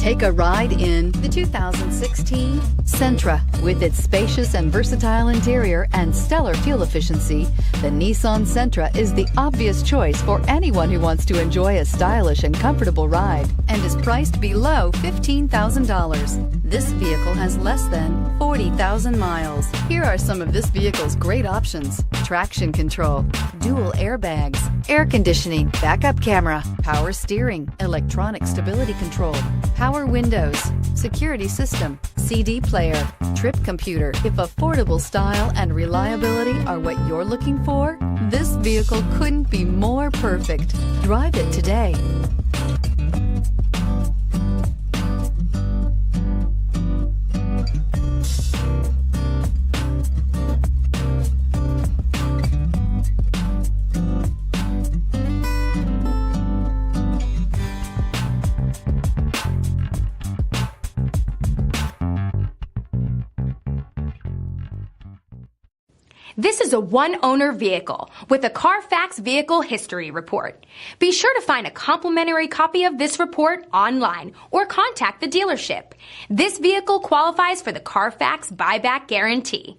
Take a ride in the 2016 Sentra. With its spacious and versatile interior and stellar fuel efficiency, the Nissan Sentra is the obvious choice for anyone who wants to enjoy a stylish and comfortable ride and is priced below $15,000. This vehicle has less than 40,000 miles. Here are some of this vehicle's great options: traction control, dual airbags, air conditioning, backup camera, power steering, electronic stability control, power windows, security system, CD player, trip computer. If affordable style and reliability are what you're looking for, this vehicle couldn't be more perfect. Drive it today. This is a one-owner vehicle with a Carfax Vehicle History Report. Be sure to find a complimentary copy of this report online or contact the dealership. This vehicle qualifies for the Carfax Buyback Guarantee.